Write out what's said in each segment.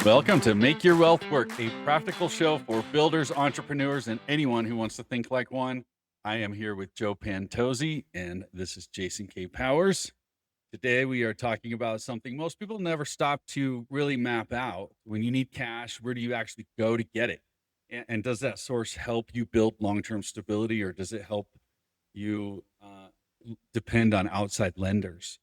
Welcome to Make Your Wealth Work, a practical show for builders, entrepreneurs, and anyone who wants to think like one. I am here with Joe Pantozzi, and this is Jason K. Powers. Today, we are talking about something most people never stop to really map out. When you need cash, where do you actually go to get it? And does that source help you build long term stability, or does it help you depend on outside lenders?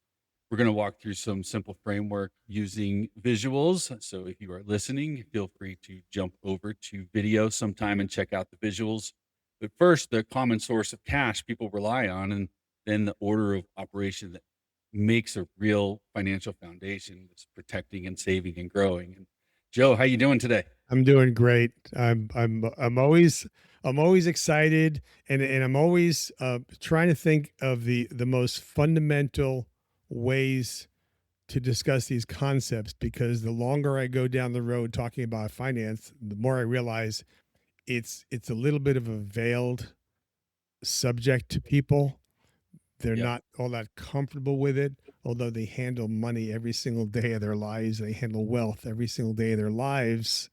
We're going to walk through some simple framework using visuals. So if you are listening, feel free to jump over to video sometime and check out the visuals. But first, the common source of cash people rely on, and then the order of operation that makes a real financial foundation that's protecting and saving and growing. And Joe, how you doing today? I'm doing great. I'm always excited, and I'm always trying to think of the most fundamental ways to discuss these concepts, because the longer I go down the road talking about finance, the more I realize it's a little bit of a veiled subject to people. They're Yeah. not all that comfortable with it, although they handle money every single day of their lives. They handle wealth every single day of their lives,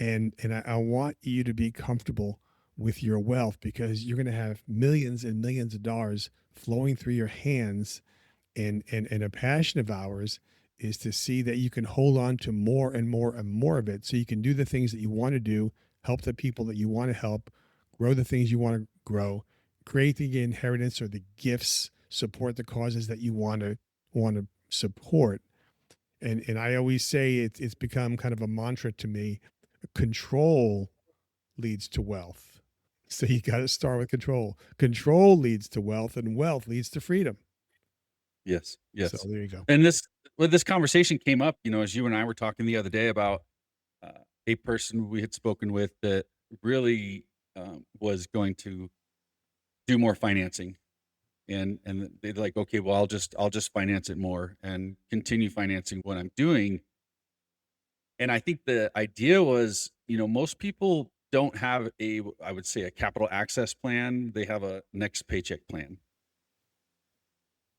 and I want you to be comfortable with your wealth, because you're going to have millions and millions of dollars flowing through your hands, and a passion of ours is to see that you can hold on to more and more and more of it, so you can do the things that you want to do, help the people that you want to help, grow the things you want to grow, create the inheritance or the gifts, support the causes that you want to support. And I always say it's become kind of a mantra to me: control leads to wealth. So you got to start with control. Control leads to wealth, and wealth leads to freedom. Yes. So Yes. there you go. And this conversation came up, as you and I were talking the other day about a person we had spoken with that really was going to do more financing, and they're like, okay, well, I'll just finance it more and continue financing what I'm doing. And I think the idea was, most people don't have I would say, a capital access plan. They have a next paycheck plan,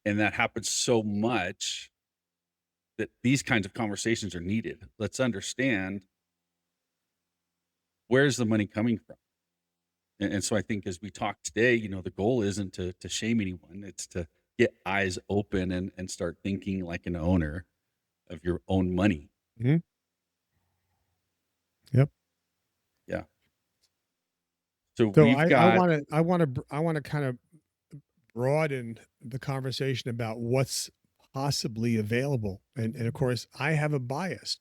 and that happens so much that these kinds of conversations are needed. Let's understand, where's the money coming from. And so I think as we talk today, the goal isn't to shame anyone. It's to get eyes open and start thinking like an owner of your own money. Mhm. Yep. Yeah. So So we've I got, want to I want to I want to kind of broaden the conversation about what's possibly available, and of course I have a bias.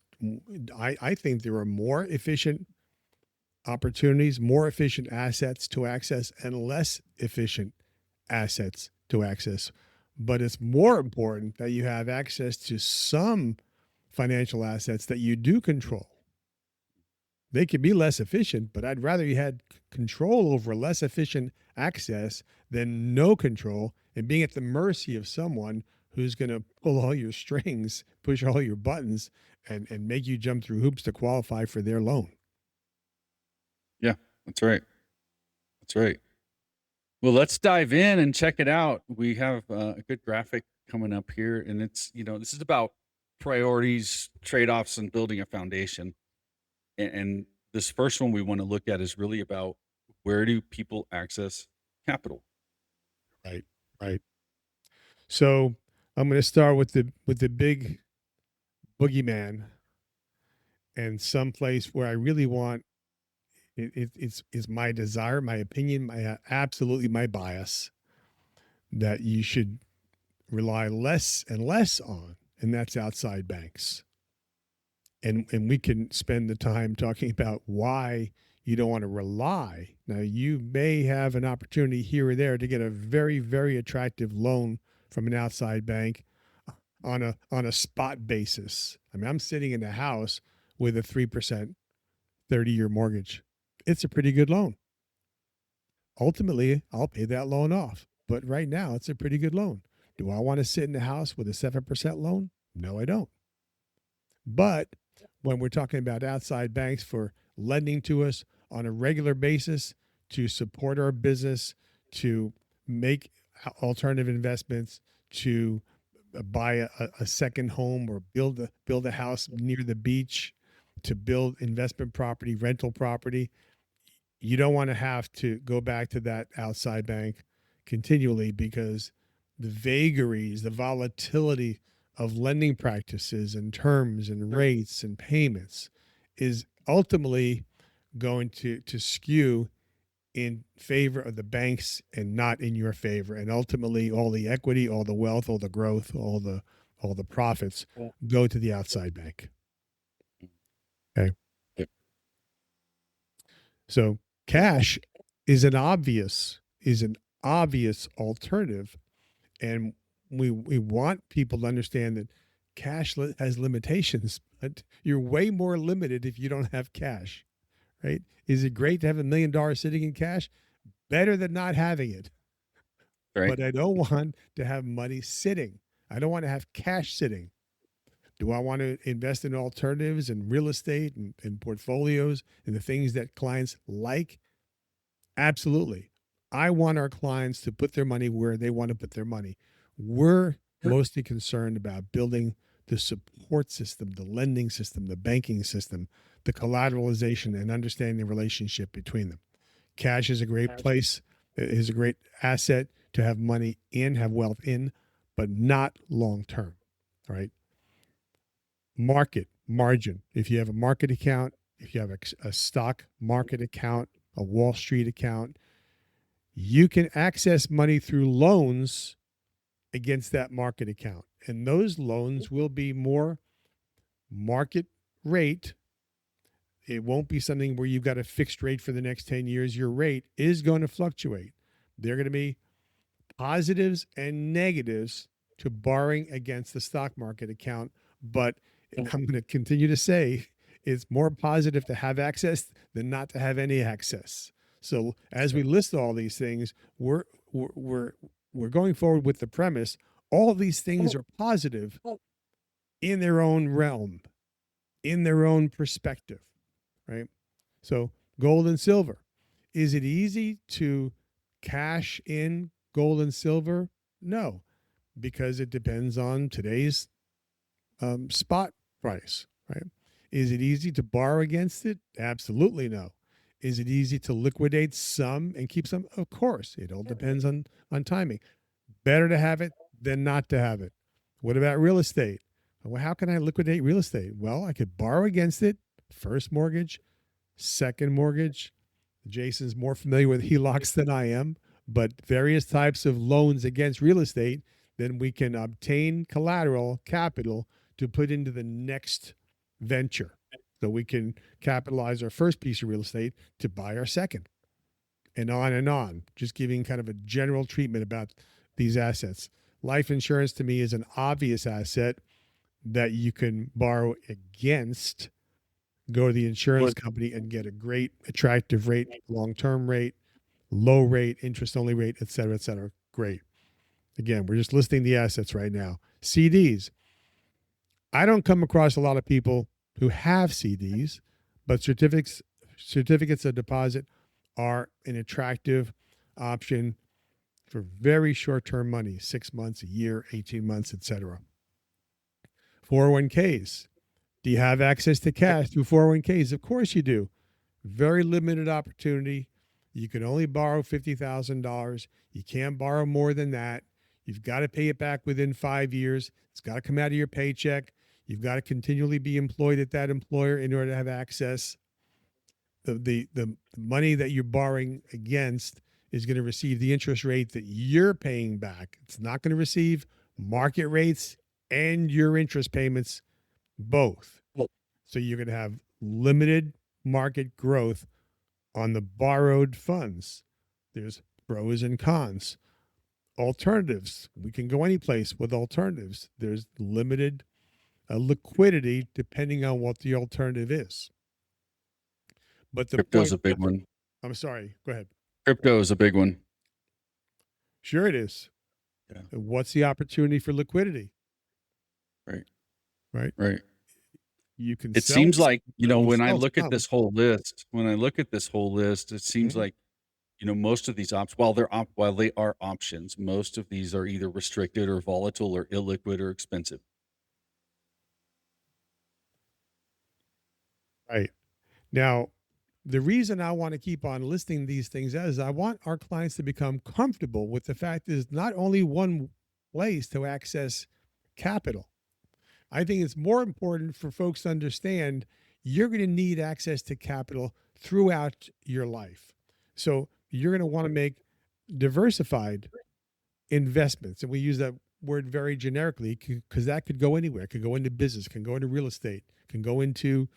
I think there are more efficient opportunities, more efficient assets to access, and less efficient assets to access. But it's more important that you have access to some financial assets that you do control. They could be less efficient, but I'd rather you had control over less efficient access than no control and being at the mercy of someone who's going to pull all your strings, push all your buttons, and make you jump through hoops to qualify for their loan. yeah, that's right. That's right. Well, let's dive in and check it out. We have a good graphic coming up here, and this is about priorities, trade offs, and building a foundation. And this first one we want to look at is really about, where do people access capital? Right. Right. So I'm going to start with the big boogeyman, and someplace where I really want it's my desire, my opinion, my absolutely my bias, that you should rely less and less on, and that's outside banks. And we can spend the time talking about why you don't want to rely. Now, you may have an opportunity here or there to get a very, very attractive loan from an outside bank on a spot basis. I mean, I'm sitting in the house with a 3% 30-year mortgage. It's a pretty good loan. Ultimately, I'll pay that loan off. But right now, it's a pretty good loan. Do I want to sit in the house with a 7% loan? No, I don't. But when we're talking about outside banks for lending to us on a regular basis to support our business, to make alternative investments, to buy a second home or build a house near the beach, to build investment property, rental property, you don't want to have to go back to that outside bank continually, because the vagaries, the volatility of lending practices and terms and rates and payments is ultimately going to skew in favor of the banks and not in your favor. And ultimately all the equity, all the wealth, all the growth, all the profits go to the outside bank. Okay. Yep. So cash is an obvious alternative, and we want people to understand that cash has limitations, but you're way more limited if you don't have cash, right? Is it great to have $1 million sitting in cash? Better than not having it. Right. But I don't want to have money sitting. I don't want to have cash sitting. Do I want to invest in alternatives and real estate and portfolios and the things that clients like? Absolutely. I want our clients to put their money where they want to put their money. We're mostly concerned about building the support system, the lending system, the banking system, the collateralization, and understanding the relationship between them. Cash is a great place, is a great asset to have money in, have wealth in, but not long term. All right. Market margin. If you have a market account, if you have a stock market account, a Wall Street account, you can access money through loans against that market account. And those loans will be more market rate. It won't be something where you've got a fixed rate for the next 10 years. Your rate is going to fluctuate. They're going to be positives and negatives to borrowing against the stock market account. But I'm going to continue to say it's more positive to have access than not to have any access. So as we list all these things, we're going forward with the premise all these things are positive in their own realm, in their own perspective, right? So gold and silver. Is it easy to cash in gold and silver? No, because it depends on today's spot price, right? Is it easy to borrow against it? Absolutely no. Is it easy to liquidate some and keep some? Of course. It all depends on timing. Better to have it than not to have it. What about real estate? Well, how can I liquidate real estate? Well, I could borrow against it. First mortgage, second mortgage. Jason's more familiar with HELOCs than I am, but various types of loans against real estate. Then we can obtain collateral capital to put into the next venture. So we can capitalize our first piece of real estate to buy our second, and on, just giving kind of a general treatment about these assets. Life insurance to me is an obvious asset that you can borrow against. Go to the insurance company and get a great attractive rate, long-term rate, low rate, interest only rate, et cetera, et cetera. Great. Again, we're just listing the assets right now. CDs. I don't come across a lot of people who have CDs, but certificates of deposit are an attractive option for very short-term money, 6 months, a year, 18 months, et cetera. 401ks. Do you have access to cash through 401ks? Of course you do. Very limited opportunity. You can only borrow $50,000. You can't borrow more than that. You've got to pay it back within 5 years. It's got to come out of your paycheck. You've got to continually be employed at that employer in order to have access. The money that you're borrowing against is going to receive the interest rate that you're paying back. It's not going to receive market rates and your interest payments both. So you're going to have limited market growth on the borrowed funds. There's pros and cons. Alternatives. We can go any place with alternatives. There's limited liquidity depending on what the alternative is. But the Crypto's point, a big one. I'm sorry, go ahead. Crypto is a big one. Sure it is. Yeah. What's the opportunity for liquidity? Right. Right. Right. You can It sell. seems like, You when I sell look at some. this whole list, it seems like, most of these while they are options, most of these are either restricted or volatile or illiquid or expensive. Right. Now, the reason I want to keep on listing these things is I want our clients to become comfortable with the fact there's not only one place to access capital. I think it's more important for folks to understand you're going to need access to capital throughout your life. So you're going to want to make diversified investments. And we use that word very generically because that could go anywhere. It could go into business, can go into real estate, can go into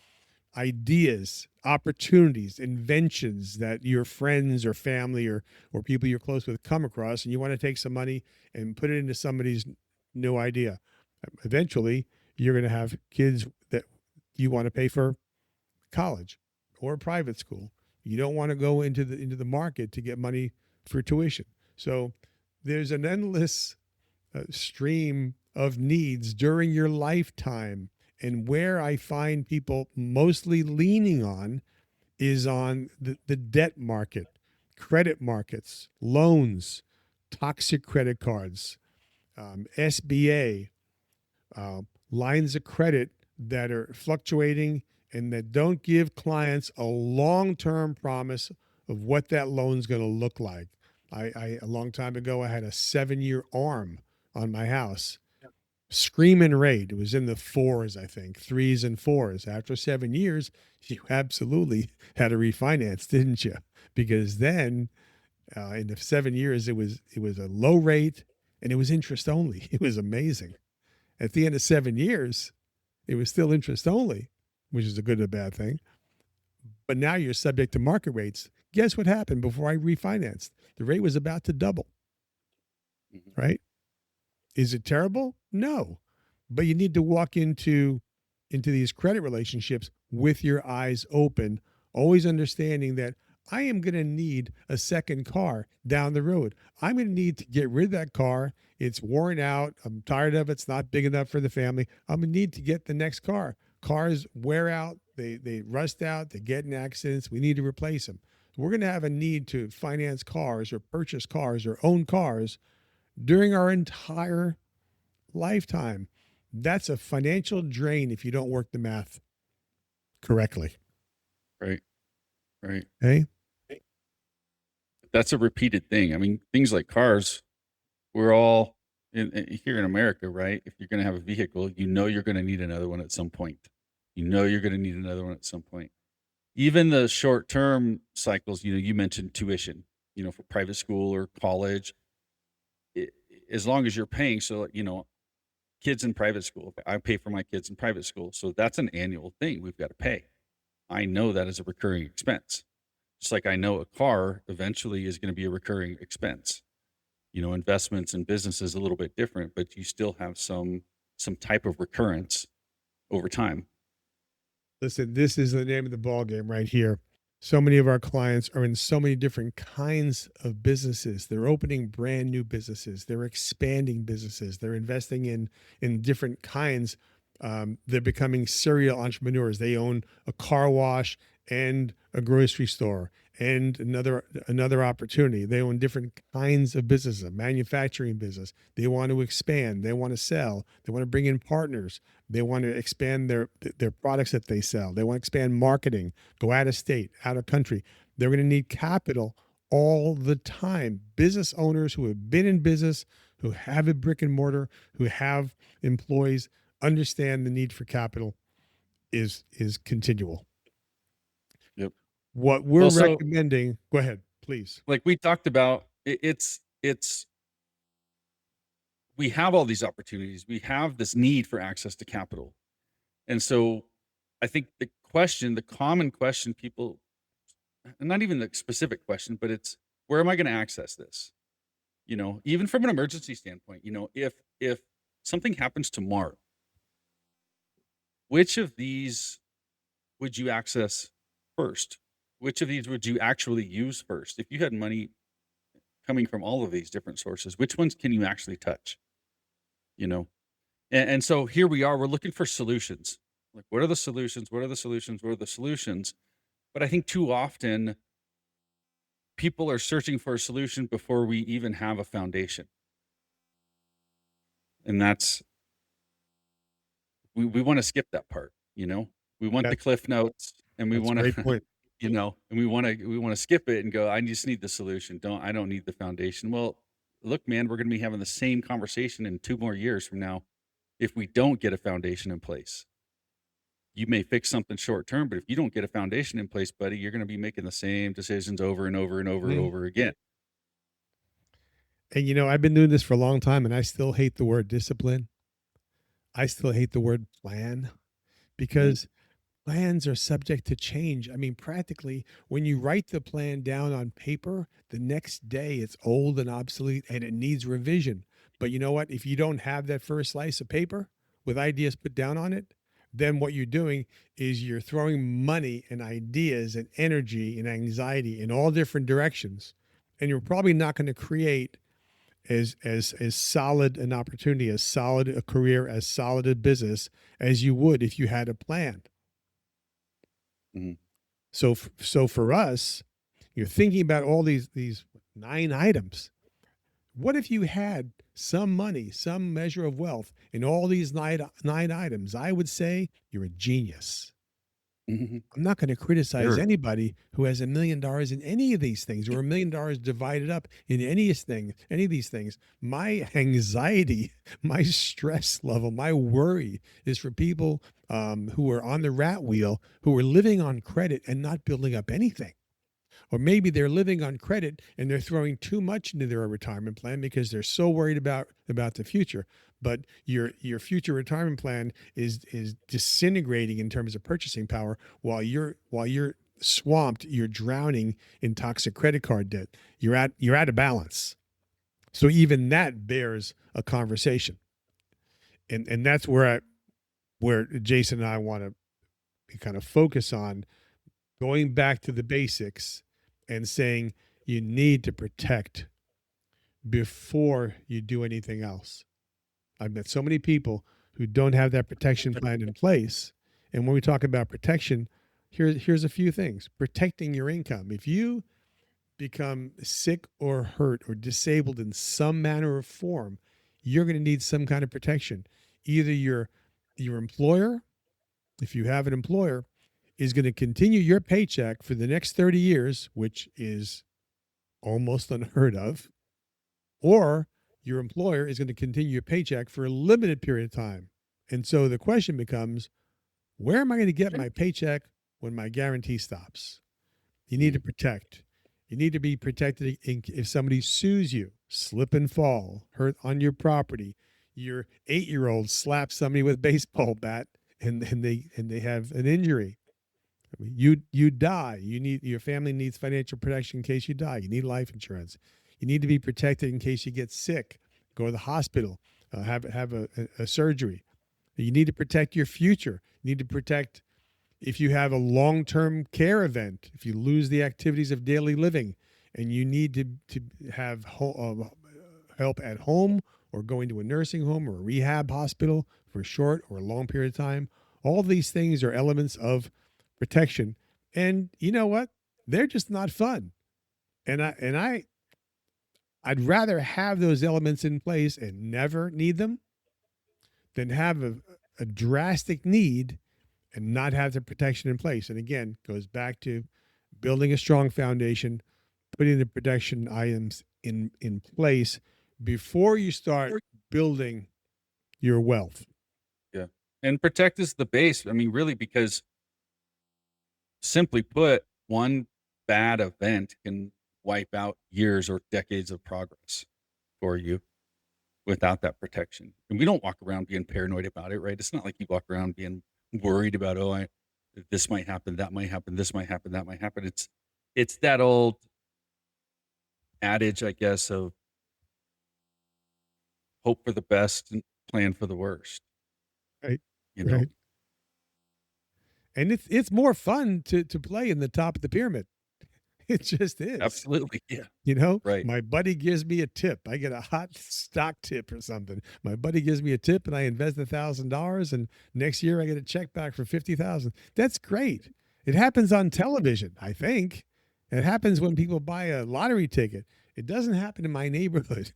ideas, opportunities, inventions that your friends or family or people you're close with come across, and you want to take some money and put it into somebody's new idea. Eventually, you're going to have kids that you want to pay for college or private school. You don't want to go into the market to get money for tuition. So there's an endless stream of needs during your lifetime. And where I find people mostly leaning on is on the debt market, credit markets, loans, toxic credit cards, SBA, lines of credit that are fluctuating and that don't give clients a long-term promise of what that loan's going to look like. A long time ago, I had a 7-year arm on my house. Screaming rate. It was in the fours, I think, threes and fours. After 7 years, you absolutely had to refinance, didn't you? Because then, in the 7 years, it was a low rate and it was interest only. It was amazing. At the end of 7 years, it was still interest only, which is a good and a bad thing. But now you're subject to market rates. Guess what happened before I refinanced? The rate was about to double, Mhm. right? Is it terrible? No. But you need to walk into these credit relationships with your eyes open, always understanding that I am going to need a second car down the road. I'm going to need to get rid of that car. It's worn out. I'm tired of it. It's not big enough for the family. I'm going to need to get the next car. Cars wear out, they rust out, they get in accidents. We need to replace them. We're going to have a need to finance cars or purchase cars or own cars during our entire lifetime. That's a financial drain if you don't work the math correctly. Right. Right. Okay. That's a repeated thing. I mean, things like cars, we're all here in America, right? If you're going to have a vehicle, you know you're going to need another one at some point. You know you're going to need another one at some point. Even the short term cycles, you mentioned tuition, for private school or college, i- as long as you're paying. So, kids in private school, I pay for my kids in private school. So that's an annual thing we've got to pay. I know that is a recurring expense. Just like I know a car eventually is going to be a recurring expense. Investments and business is a little bit different, but you still have some type of recurrence over time. Listen, this is the name of the ball game right here. So many of our clients are in so many different kinds of businesses. They're opening brand new businesses. They're expanding businesses. They're investing in different kinds. They're becoming serial entrepreneurs. They own a car wash and a grocery store and another opportunity. They own different kinds of businesses, a manufacturing business. They want to expand. They want to sell. They want to bring in partners. They want to expand their products that they sell. They want to expand marketing, go out of state, out of country. They're going to need capital all the time. Business owners who have been in business, who have a brick and mortar, who have employees, understand the need for capital is continual. Yep. What we're Well, so recommending, go ahead, please. like we talked about, it's we have all these opportunities. We have this need for access to capital. And so I think the common question people, and not even the specific question, but it's where am I going to access this? Even from an emergency standpoint, if something happens tomorrow, which of these would you access first? Which of these would you actually use first? If you had money coming from all of these different sources, which ones can you actually touch? You know? And so here we are, we're looking for solutions. Like, what are the solutions? What are the solutions? What are the solutions? But I think too often people are searching for a solution before we even have a foundation. And we want to skip that part. We want the That cliff notes. and we That's a want great to, point. and we want to skip it and go, I just need the solution. I don't need the foundation. Well, look, man, we're going to be having the same conversation in 2 more years from now if we don't get a foundation in place. You may fix something short term, but if you don't get a foundation in place, buddy, you're going to be making the same decisions over and over and over and Mhm. over again. And I've been doing this for a long time, and I still hate the word discipline. I still hate the word plan Mhm. because plans are subject to change. I mean, practically, when you write the plan down on paper, the next day it's old and obsolete and it needs revision. But you know what? If you don't have that first slice of paper with ideas put down on it, then what you're doing is you're throwing money and ideas and energy and anxiety in all different directions. And you're probably not going to create as solid an opportunity, as solid a career, as solid a business as you would if you had a plan. Mhm. So for us, you're thinking about all these 9 items. What if you had some money, some measure of wealth in all these nine items? I would say you're a genius. Mhm. I'm not going to criticize Sure. anybody who has $1 million in any of these things or $1 million divided up in any of these things. My anxiety, my stress level, my worry is for people who are on the rat wheel, who are living on credit and not building up anything. Or maybe they're living on credit and they're throwing too much into their retirement plan because they're so worried about the future. But your future retirement plan is disintegrating in terms of purchasing power while you're swamped, you're drowning in toxic credit card debt. You're at a balance. So even that bears a conversation. And that's where Jason and I want to kind of focus on going back to the basics and saying you need to protect before you do anything else. I've met so many people who don't have that protection plan in place. And when we talk about protection, here's a few things. Protecting your income. If you become sick or hurt or disabled in some manner or form, you're going to need some kind of protection. Either your employer, if you have an employer, is going to continue your paycheck for the next 30 years, which is almost unheard of, or your employer is going to continue your paycheck for a limited period of time. And so the question becomes, where am I going to get my paycheck when my guarantee stops? You need to Mhm. protect. You need to be protected if somebody sues you, slip and fall, hurt on your property. Your 8-year-old slaps somebody with a baseball bat and they have an injury. I mean, you die. Your family needs financial protection in case you die. You need life insurance. You need to be protected in case you get sick, go to the hospital, have a surgery. You need to protect your future. You need to protect if you have a long term care event, if you lose the activities of daily living, and you need to have help at home or going to a nursing home or a rehab hospital for a short or a long period of time. All these things are elements of protection. And you know what? They're just not fun. I'd rather have those elements in place and never need them than have a drastic need and not have the protection in place. And again, goes back to building a strong foundation, putting the protection items in place before you start building your wealth. Yeah. And protect is the base. I mean, really, because simply put, one bad event can wipe out years or decades of progress for you without that protection. And we don't walk around being paranoid about it, right? It's not like you walk around being worried about, oh, this might happen, that might happen, this might happen, that might happen. It's that old adage, I guess, of hope for the best and plan for the worst, Right. you know? Right. And it's more fun to play in the top of the pyramid. It just is. Absolutely. Yeah. Right. My buddy gives me a tip. I get a hot stock tip or something. My buddy gives me a tip and I invest $1,000 and next year I get a check back for 50,000. That's great. It happens on television, I think. It happens when people buy a lottery ticket. It doesn't happen in my neighborhood.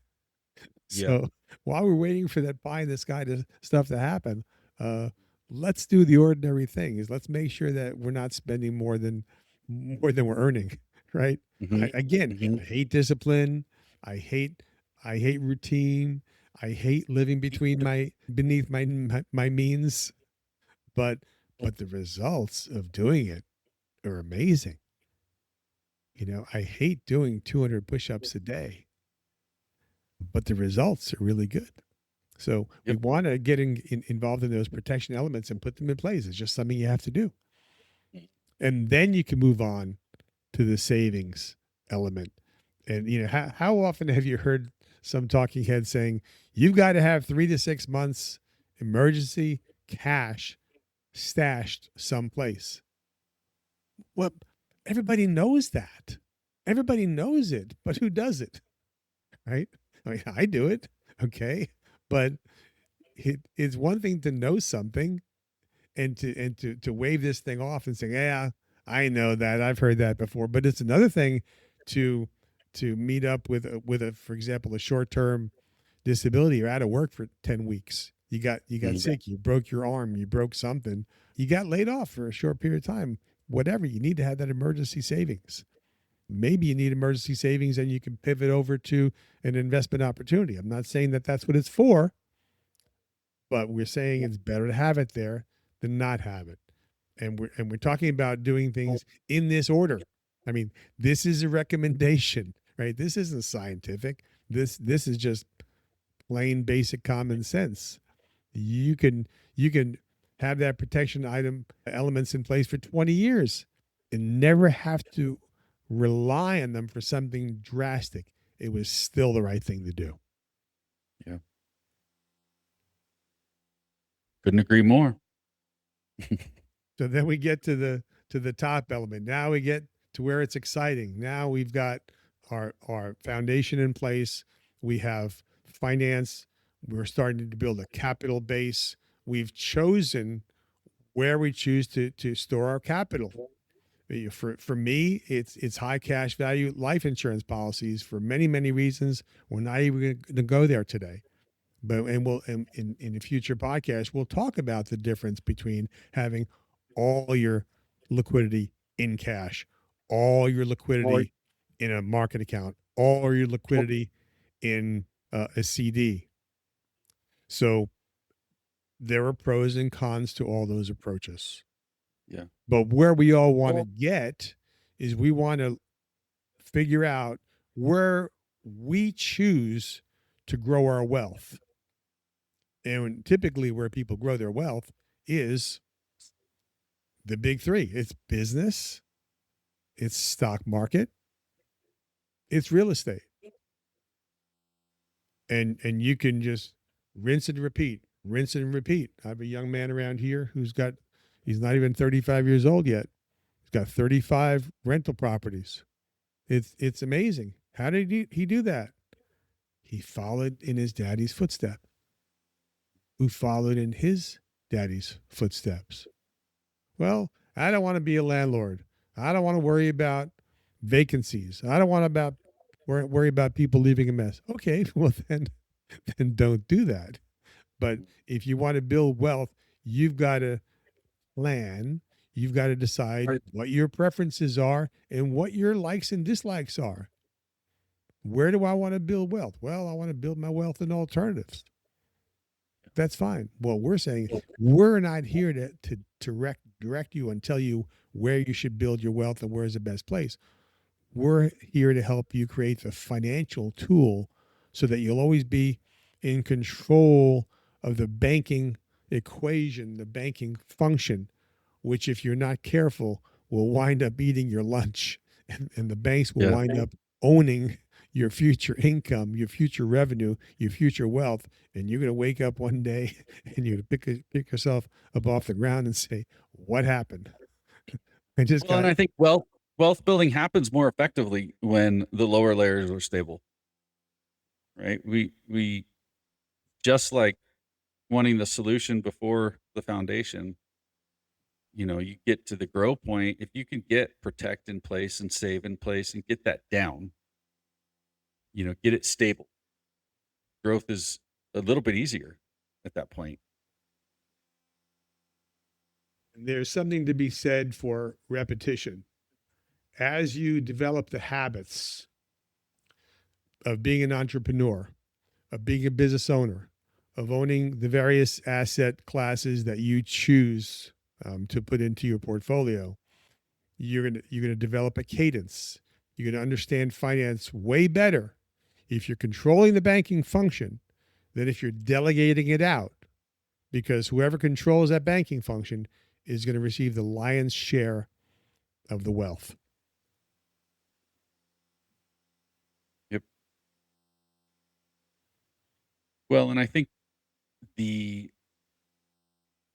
Yeah. So while we're waiting for that pie in the sky stuff to happen, uh, let's do the ordinary thing. Is let's make sure that we're not spending more than we're earning, right? Hmm. Again, Hmm. I hate discipline. I hate I hate routine. I hate living beneath my means, but the results of doing it are amazing. I hate doing 200 push-ups a day, but the results are really good. So we Yep. want to get involved in those protection elements and put them in place. It's just something you have to do. And then you can move on to the savings element. And how often have you heard some talking head saying you've got to have 3 to 6 months emergency cash stashed someplace? Well, everybody knows that. Everybody knows it, but who does it? Right? I mean, I do it. Okay. But it's one thing to know something and to wave this thing off and say, "Yeah, I know that. I've heard that before." But it's another thing to meet up with a for example, a short-term disability. You're out of work for 10 weeks. You got Hmm. sick, you broke your arm, you broke something. You got laid off for a short period of time. Whatever, you need to have that emergency savings. Maybe you need emergency savings and you can pivot over to an investment opportunity. I'm not saying that that's what it's for, but we're saying it's better to have it there than not have it. And we're talking about doing things in this order. I mean, this is a recommendation, right? This isn't scientific. This is just plain basic common sense. You can have that protection item elements in place for 20 years and never have to rely on them for something drastic. It was still the right thing to do. Yeah. Couldn't agree more. So then we get to the top element. Now we get to where it's exciting. Now we've got our foundation in place. We have finance. We're starting to build a capital base. We've chosen where we choose to store our capital. For me, it's high cash value life insurance policies for many reasons. We're not even going to go there today. But and we'll in a future podcast we'll talk about the difference between having all your liquidity in cash, all your Or liquidity in a market account, all your liquidity in a CD. So there are pros and cons to all those approaches. yeah. But where we all want to get is we want to figure out where we choose to grow our wealth. And typically, where people grow their wealth is the big three: it's business, it's stock market, it's real estate. And you can just rinse and repeat, rinse and repeat. I have a young man around here he's not even 35 years old yet. He's got 35 rental properties. It's amazing. How did he do that? He followed in his daddy's footstep, who followed in his daddy's footsteps. Well, I don't want to be a landlord. I don't want to worry about vacancies. I don't want to worry about people leaving a mess. Okay, well then don't do that. But if you want to build wealth, you've got to plan. You've got to decide Right. what your preferences are and what your likes and dislikes are. Where do I want to build wealth? Well, I want to build my wealth in alternatives. That's fine. Well, we're saying we're not here to direct you and tell you where you should build your wealth and where's the best place. We're here to help you create the financial tool so that you'll always be in control of the banking equation, the banking function, which, if you're not careful, will wind up eating your lunch. And the banks will Yeah. wind up owning your future income, your future revenue, your future wealth. And you're going to wake up one day and you're going to pick yourself up off the ground and say, "What happened? I just Well, and got." I think wealth building happens more effectively when the lower layers are stable, right? We just like wanting the solution before the foundation. You get to the grow point if you can get protect in place and save in place and get that down. Get it stable. Growth is a little bit easier at that point. There's something to be said for repetition. As you develop the habits of being an entrepreneur, of being a business owner, of owning the various asset classes that you choose to put into your portfolio, you're gonna develop a cadence. You're gonna understand finance way better if you're controlling the banking function than if you're delegating it out, because whoever controls that banking function is going to receive the lion's share of the wealth. Yep. Well, and I think the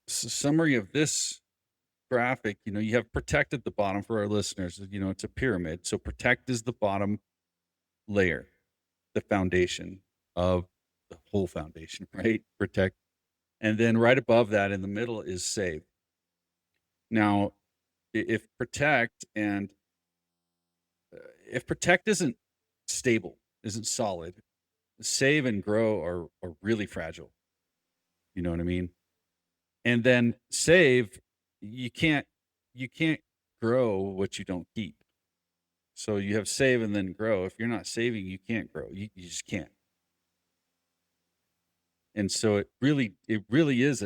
summary of this graphic, you have protect at the bottom for our listeners. It's a pyramid. So protect is the bottom layer, the foundation of the whole foundation, right? Protect. And then right above that in the middle is save. Now, if protect and if protect isn't stable, isn't solid, save and grow are really fragile. You know what I mean? And then save, you can't you can't grow what you don't keep. So you have save and then grow. If you're not saving, you can't grow. You just can't. And so it really is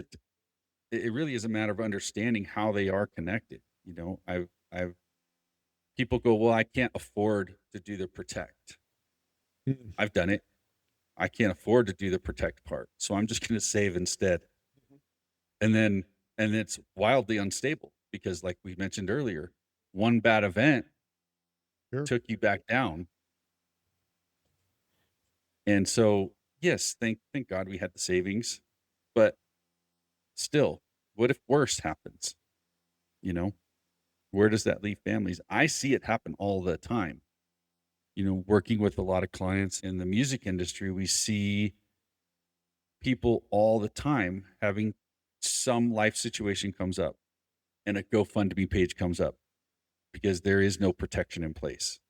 a matter of understanding how they are connected. I've people go, well, I can't afford to do the protect. Mm. I've done it. I can't afford to do the protect part. So I'm just going to save instead. And then, and it's wildly unstable because, like we mentioned earlier, one bad event Sure. took you back down. And so, yes, thank God we had the savings, but still, what if worse happens? You know, where does that leave families? I see it happen all the time. Working with a lot of clients in the music industry, we see people all the time having some life situation comes up and a GoFundMe page comes up because there is no protection in place.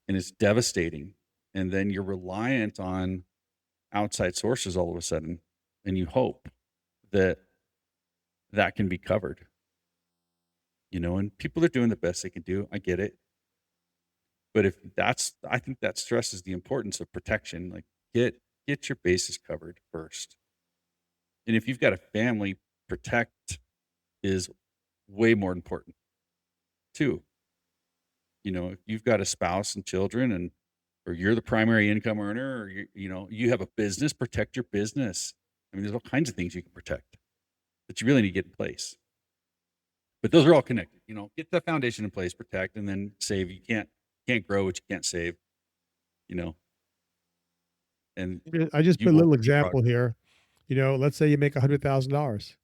And it's devastating. And then you're reliant on outside sources all of a sudden, and you hope that that can be covered. And people are doing the best they can do. I get it. But I think that stresses the importance of protection. Like get your bases covered first. And if you've got a family, protect is way more important too. If you've got a spouse and children or you're the primary income earner or you have a business, protect your business. I mean, there's all kinds of things you can protect that you really need to get in place. But those are all connected. Get the foundation in place, protect, and then save. You can't grow what you can't save, you know, and I just you put a will little see progress. example here. Let's say you make $100,000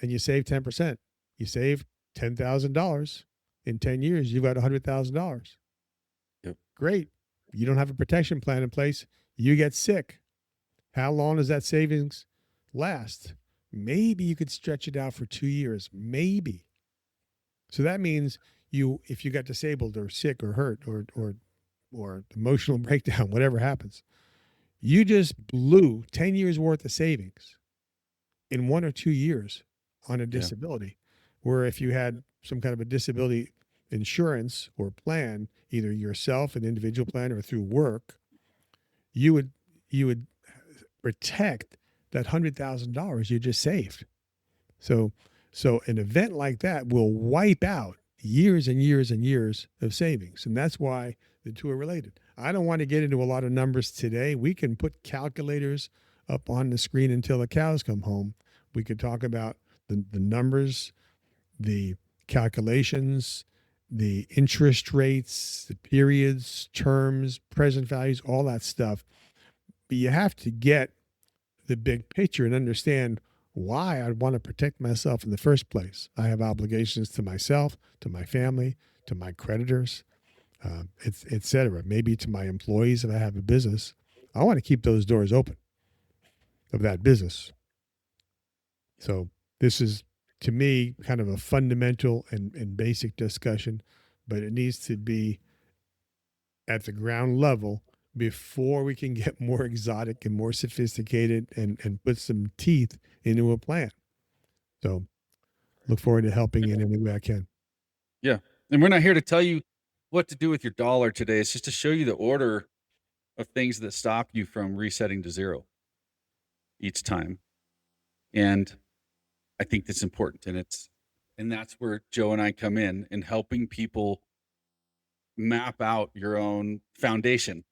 and you save 10%. You save $10,000 in 10 years. You've got $100,000. Yep. Great. You don't have a protection plan in place. You get sick. How long does that savings last? Maybe you could stretch it out for 2 years. Maybe. So that means if you got disabled or sick or hurt or emotional breakdown, whatever happens, you just blew 10 years worth of savings in 1 or 2 years on a Yeah. disability. Where if you had some kind of a disability insurance or plan, either yourself, an individual plan, or through work, you would protect that $100,000 you just saved. So so an event like that will wipe out years and years and years of savings. And that's why the two are related. I don't want to get into a lot of numbers today. We can put calculators up on the screen until the cows come home. We could talk about the numbers, the calculations, the interest rates, the periods, terms, present values, all that stuff. But you have to get the big picture and understand why I'd want to protect myself in the first place. I have obligations to myself, to my family, to my creditors, et cetera. Maybe to my employees if I have a business. I want to keep those doors open of that business. So this is, to me, kind of a fundamental and basic discussion, but it needs to be at the ground level before we can get more exotic and more sophisticated and put some teeth into a plan. So Look forward to helping you in any way I can. Yeah. And we're not here to tell you what to do with your dollar today. It's just to show you the order of things that stop you from resetting to zero each time. And I think that's important. And that's where Joe and I come in helping people map out your own foundation,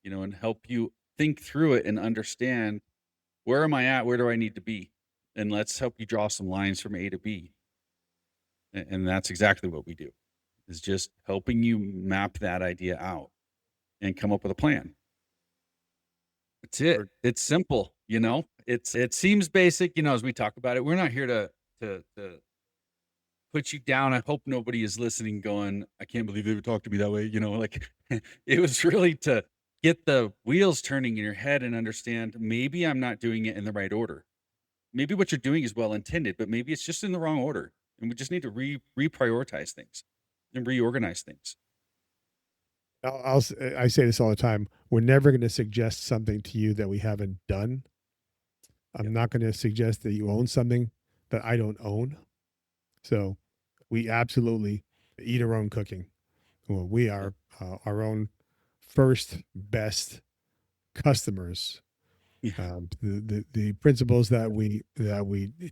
and help you think through it and understand, where am I at? Where do I need to be? And let's help you draw some lines from A to B. And that's exactly what we do, is just helping you map that idea out and come up with a plan. That's it. Or- It's simple, it seems basic, as we talk about it. We're not here to put you down. I hope nobody is listening going, I can't believe they would talk to me that way. Like it was really to get the wheels turning in your head and understand, maybe I'm not doing it in the right order. Maybe what you're doing is well intended, but maybe it's just in the wrong order. And we just need to reprioritize things and reorganize things. I say this all the time. We're never going to suggest something to you that we haven't done. I'm Yep. not going to suggest that you own something that I don't own. So we absolutely eat our own cooking. Well, we are our own first best customers. Yeah. The principles that we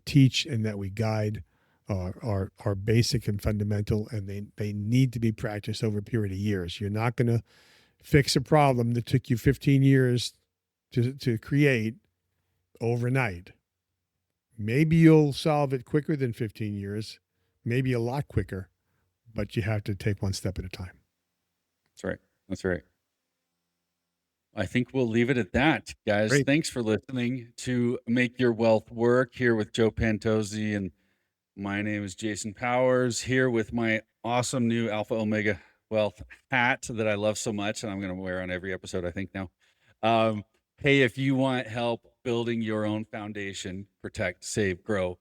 teach and that we guide are basic and fundamental, and they need to be practiced over a period of years. You're not going to fix a problem that took you 15 years to create overnight. Maybe you'll solve it quicker than 15 years, maybe a lot quicker, but you have to take one step at a time. That's right. That's right. I think we'll leave it at that, guys. Great. Thanks for listening to Make Your Wealth Work, here with Joe Pantozzi. And my name is Jason Powers, here with my awesome new Alpha Omega Wealth hat that I love so much, and I'm going to wear on every episode, I think, now. Hey, if you want help building your own foundation, protect, save, grow,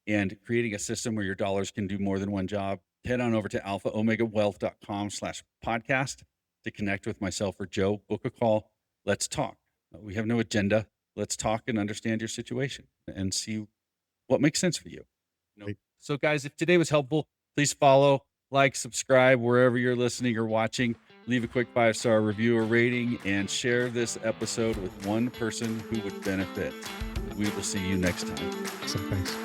and creating a system where your dollars can do more than one job, head on over to alphaomegawealth.com/podcast to connect with myself or Joe. Book a call. Let's talk. We have no agenda. Let's talk and understand your situation and see what makes sense for you. Great. So, guys, if today was helpful, please follow, like, subscribe wherever you're listening or watching. Leave a quick 5-star review or rating, and share this episode with one person who would benefit. We will see you next time. So thanks.